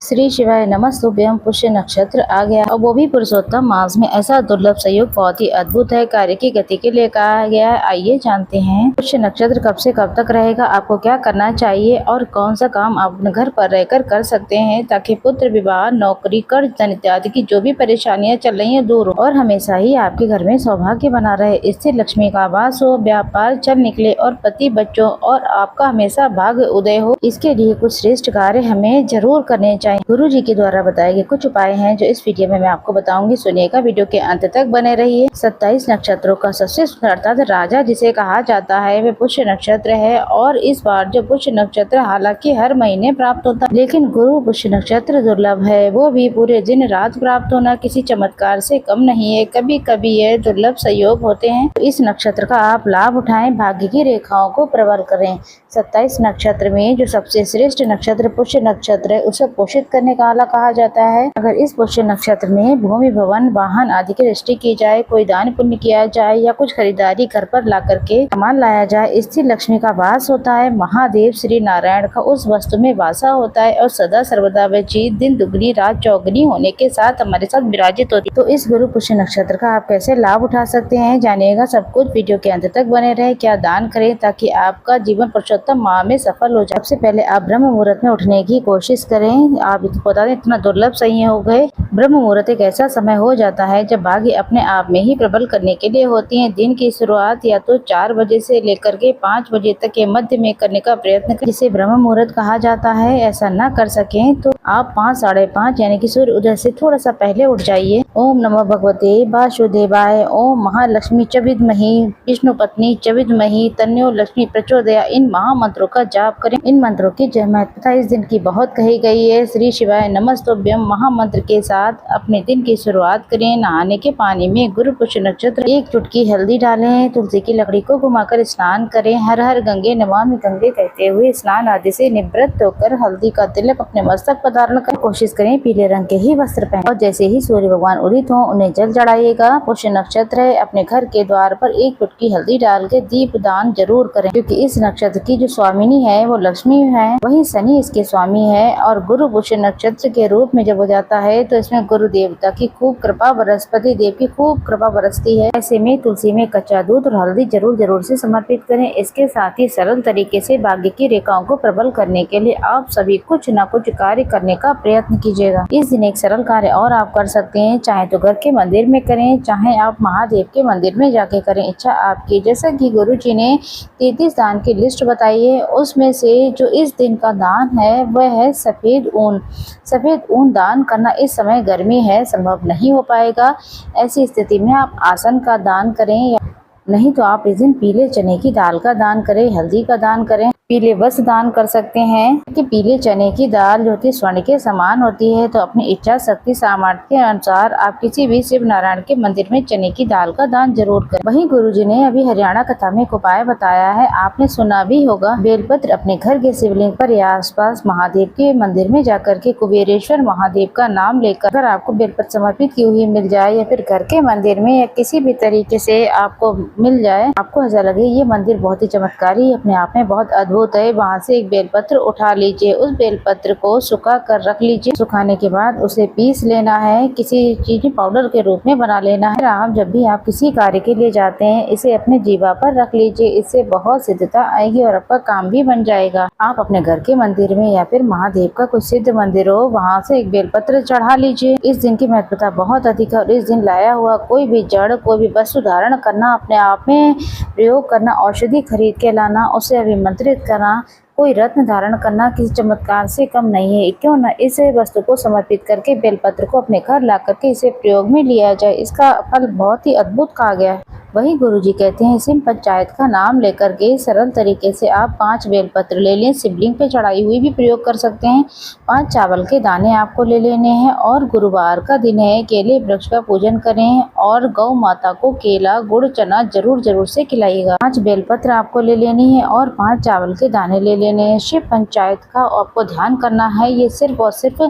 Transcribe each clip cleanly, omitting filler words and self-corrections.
श्री शिवाय नमस्तुभ्यं। पुष्य नक्षत्र आ गया और वो भी पुरुषोत्तम मास में। ऐसा दुर्लभ संयोग बहुत ही अद्भुत है। कार्य की गति के लिए कहा गया है। आइए जानते हैं पुष्य नक्षत्र कब से कब तक रहेगा, आपको क्या करना चाहिए और कौन सा काम आप अपने घर पर रहकर कर सकते हैं ताकि पुत्र, विवाह, नौकरी, कर्ज धन इत्यादि की जो भी परेशानियां चल रही है दूर हो और हमेशा ही आपके घर में सौभाग्य बना रहे। इससे लक्ष्मी का वास हो, व्यापार चल निकले और पति, बच्चों और आपका हमेशा भाग्य उदय हो। इसके लिए कुछ श्रेष्ठ कार्य हमें जरूर करने चाहिए। गुरु जी के द्वारा बताए गए कुछ उपाय हैं जो इस वीडियो में मैं आपको बताऊंगी। सुनिएगा, वीडियो के अंत तक बने रहिए। 27 नक्षत्रों का सबसे अर्थात राजा जिसे कहा जाता है वह पुष्य नक्षत्र है। और इस बार जो पुष्य नक्षत्र हालांकि हर महीने प्राप्त होता है, लेकिन गुरु पुष्य नक्षत्र दुर्लभ है, वो भी पूरे दिन रात प्राप्त होना किसी चमत्कार से कम नहीं है। कभी कभी ये दुर्लभ संयोग होते हैं, तो इस नक्षत्र का आप लाभ उठाएं, भाग्य की रेखाओं को प्रबल करें। 27 नक्षत्र में जो सबसे श्रेष्ठ नक्षत्र पुष्य नक्षत्र है उसे पोषित करने का आला कहा जाता है। अगर इस पुष्य नक्षत्र में भूमि, भवन, वाहन आदि की दृष्टि की जाए, कोई दान पुण्य किया जाए या कुछ खरीदारी घर पर ला करके सामान लाया जाए, इससे लक्ष्मी का वास होता है। महादेव श्री नारायण का उस वस्तु में वासा होता है और सदा सर्वदा वह चीज दिन दुगनी रात चौगनी होने के साथ हमारे साथ विराजित होती है। तो इस गुरु पुष्य नक्षत्र का आप कैसे लाभ उठा सकते हैं जानिएगा। सब कुछ वीडियो के अंत तक बने रहे। क्या दान करें ताकि आपका जीवन पुरुषोत्तम माह में सफल हो जाए। सबसे पहले आप ब्रह्म मुहूर्त में उठने की कोशिश करें। आप बता दें, इतना दुर्लभ सही हो गए। ब्रह्म मुहूर्त एक ऐसा समय हो जाता है जब भाग्य अपने आप में ही प्रबल करने के लिए होती है। दिन की शुरुआत या तो 4 बजे से लेकर के 5 बजे तक के मध्य में करने का प्रयत्न करें, जिसे ब्रह्म मुहूर्त कहा जाता है। ऐसा न कर सकें तो आप 5, साढ़े 5 यानी कि सूर्य उदय से थोड़ा सा पहले उठ जाइए। ओम नमो भगवते वासुदेवाय, ओम महालक्ष्मी च विद्महि विष्णु पत्नी च विद्महि तन्नो लक्ष्मी प्रचोदया, इन महामंत्रों का जाप करें। इन मंत्रों की महत्वता इस दिन की बहुत कही गई है। श्री शिवाय नमस्तुभ्यं महामंत्र के साथ अपने दिन की शुरुआत करें। नहाने के पानी में गुरु पुष्य नक्षत्र 1 चुटकी हल्दी डालें। तुलसी की लकड़ी को घुमाकर स्नान करें। हर हर गंगे नमामि गंगे कहते हुए स्नान आदि से निवृत्त होकर हल्दी का तिलक अपने मस्तक पर धारण कर कोशिश करें पीले रंग के ही वस्त्र पहने। और जैसे ही सूर्य भगवान उदित हो उन्हें जल चढ़ाइएगा। पुष्य नक्षत्र है, अपने घर के द्वार पर 1 चुटकी हल्दी डाल के दीप दान जरूर करें, क्योंकि इस नक्षत्र की जो स्वामिनी है वो लक्ष्मी है, वही शनि इसके स्वामी है। और गुरु पुष्य नक्षत्र के रूप में जब हो जाता है तो इसमें गुरु देवता की खूब कृपा, बृहस्पति देव की खूब कृपा बरसती है। ऐसे में तुलसी में कच्चा दूध और हल्दी जरूर से समर्पित करें। इसके साथ ही सरल तरीके से भाग्य की रेखाओं को प्रबल करने के लिए आप सभी कुछ न कुछ कार्य करने का प्रयत्न कीजिएगा। इस दिन एक सरल कार्य और आप कर सकते हैं, चाहे तो घर के मंदिर में करें, चाहे आप महादेव के मंदिर में जाके करें, इच्छा आपकी। जैसा कि गुरु जी ने 33 दान की लिस्ट बताई है, उसमें से जो इस दिन का दान है वह है सफेद ऊन। सफेद ऊन दान करना इस समय गर्मी है, संभव नहीं हो पाएगा। ऐसी स्थिति में आप आसन का दान करें, या नहीं तो आप इस दिन पीले चने की दाल का दान करें, हल्दी का दान करें, पीले वस्त्र दान कर सकते हैं। कि पीले चने की दाल जो होती है स्वर्ण के समान होती है, तो अपनी इच्छा शक्ति सामर्थ्य के अनुसार आप किसी भी शिव नारायण के मंदिर में चने की दाल का दान जरूर करें। वहीं गुरुजी ने अभी हरियाणा कथा में एक उपाय बताया है, आपने सुना भी होगा। बेलपत्र अपने घर के शिवलिंग पर या आसपास महादेव के मंदिर में जाकर के कुबेरेश्वर महादेव का नाम लेकर अगर आपको बेलपत्र समर्पित की हुई मिल जाए, या फिर घर के मंदिर में या किसी भी तरीके से आपको मिल जाए, आपको ऐसा लगे ये मंदिर बहुत ही चमत्कारी अपने आप में बहुत अद्भुत है, वहाँ से एक बेलपत्र उठा लीजिए। उस बेलपत्र को सुखा कर रख लीजिए। सुखाने के बाद उसे पीस लेना है, किसी चीज पाउडर के रूप में बना लेना है। आप जब भी आप किसी कार्य के लिए जाते हैं इसे अपने जीवा पर रख लीजिए, इससे बहुत सिद्धता आएगी और आपका काम भी बन जाएगा। आप अपने घर के मंदिर में या फिर महादेव का कोई सिद्ध मंदिर हो, वहाँ से एक बेलपत्र चढ़ा लीजिए। इस दिन की महत्वता बहुत अधिक है और इस दिन लाया हुआ कोई भी जड़, कोई भी वस्तु धारण करना, अपने आप में प्रयोग करना, औषधि खरीद के लाना, उसे अभिमंत्रित करना, कोई रत्न धारण करना किसी चमत्कार से कम नहीं है। क्यों न इस वस्तु को समर्पित करके बेलपत्र को अपने घर ला करके इसे प्रयोग में लिया जाए, इसका फल बहुत ही अद्भुत कहा गया है। वही गुरुजी कहते हैं, सिम पंचायत का नाम लेकर के सरल तरीके से आप 5 बेलपत्र ले लें। शिवलिंग पे चढ़ाई हुई भी प्रयोग कर सकते हैं। 5 चावल के दाने आपको ले लेने हैं और गुरुवार का दिन है, केले वृक्ष का पूजन करें और गौ माता को केला, गुड़, चना जरूर से खिलाइएगा। 5 बेलपत्र आपको ले लेनी है और 5 चावल के दाने ले लेने हैं। शिव पंचायत का आपको ध्यान करना है। ये सिर्फ और सिर्फ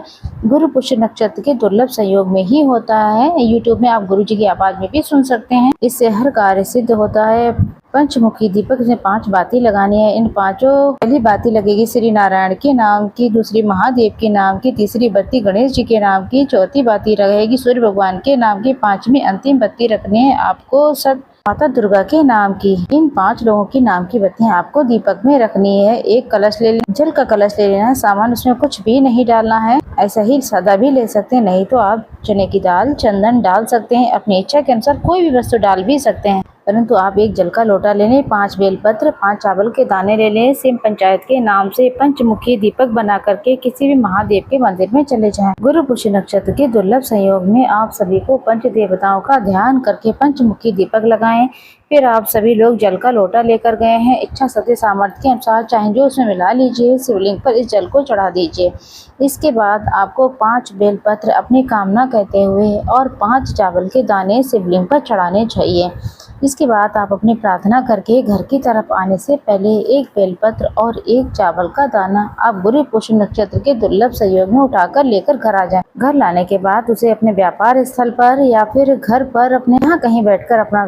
गुरु पुष्य नक्षत्र के दुर्लभ संयोग में ही होता है। यूट्यूब में आप गुरु जी की आवाज में भी सुन सकते हैं। इससे हर कार्य सिद्ध होता है। पंचमुखी दीपक में 5 बाती लगानी है। इन पांचों पहली बाती लगेगी श्री नारायण के नाम की, दूसरी महादेव के नाम की, तीसरी बत्ती गणेश जी के नाम की, चौथी बाती रहेगी सूर्य भगवान के नाम की, पांचवी अंतिम बत्ती रखनी है आपको माता दुर्गा के नाम की। इन 5 लोगों की नाम की बत्तियां आपको दीपक में रखनी है। एक कलश ले लेना, जल का कलश ले लेना है, सामान उसमें कुछ भी नहीं डालना है, ऐसा ही सादा भी ले सकते हैं, नहीं तो आप चने की दाल, चंदन डाल सकते हैं, अपनी इच्छा के अनुसार कोई भी वस्तु डाल भी सकते हैं, परंतु आप एक जल का लोटा ले लें, 5 बेलपत्र, 5 चावल के दाने ले लें, सिम पंचायत के नाम से पंचमुखी दीपक बना करके किसी भी महादेव के मंदिर में चले जाएं। गुरु पुष्य नक्षत्र के दुर्लभ संयोग में आप सभी को पंच देवताओं का ध्यान करके पंचमुखी दीपक लगाएं। फिर आप सभी लोग जल का लोटा लेकर गए हैं, इच्छा शक्ति सामर्थ्य के अनुसार चाहे जो उसमें मिला लीजिए, शिवलिंग पर इस जल को चढ़ा दीजिए। इसके बाद आपको 5 बेलपत्र अपनी कामना कहते हुए और 5 चावल के दाने शिवलिंग पर चढ़ाने चाहिए। इसके बाद आप अपनी प्रार्थना करके घर की तरफ आने से पहले 1 बेलपत्र और 1 चावल का दाना आप गुरु पुष्य नक्षत्र के दुर्लभ सहयोग में उठाकर लेकर घर आ जाएं। घर लाने के बाद उसे अपने व्यापार स्थल पर या फिर घर पर अपने यहाँ कहीं बैठकर अपना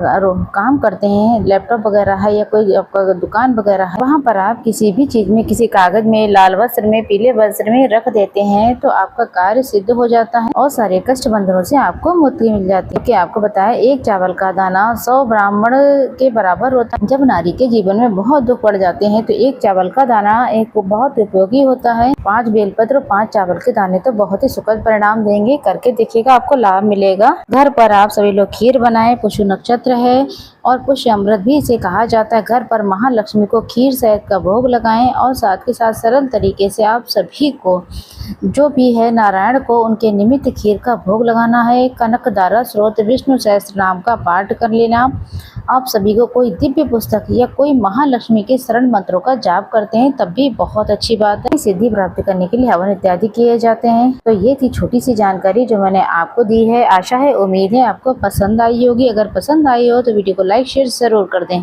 काम करते हैं, लैपटॉप वगैरह है या कोई आपका दुकान वगैरह है, वहाँ पर आप किसी भी चीज में, किसी कागज में, लाल वस्त्र में, पीले वस्त्र में रख देते हैं तो आपका कार्य सिद्ध हो जाता है और सारे कष्ट बंधनों से आपको मुक्ति मिल जाती है। क्योंकि आपको बताया 1 चावल का दाना 100 ब्राह्मण के बराबर होता है। जब नारी के जीवन में बहुत दुख पड़ जाते हैं तो 1 चावल का दाना एक बहुत उपयोगी होता है। 5 बेलपत्र, 5 चावल के दाने तो बहुत ही सुखद परिणाम देंगे, करके देखिएगा आपको लाभ मिलेगा। घर पर आप सभी लोग खीर बनाएं, पुष्य नक्षत्र है और पुष्य अमृत भी इसे कहा जाता है। घर पर महालक्ष्मी को खीर सहित का भोग लगाएं और साथ के साथ सरल तरीके से आप सभी को जो भी है नारायण को उनके निमित्त खीर का भोग लगाना है। कनकदारा स्रोत, विष्णु सहस्त्र नाम का पाठ कर लेना। आप सभी को कोई दिव्य पुस्तक या कोई महालक्ष्मी के शरण मंत्रों का जाप करते हैं तब भी बहुत अच्छी बात है। सिद्धि प्राप्त करने के लिए हवन इत्यादि किए जाते हैं। तो ये थी छोटी सी जानकारी जो मैंने आपको दी है। आशा है, उम्मीद है आपको पसंद आई होगी। अगर पसंद आई हो तो वीडियो को लाइक शेयर जरूर कर दें।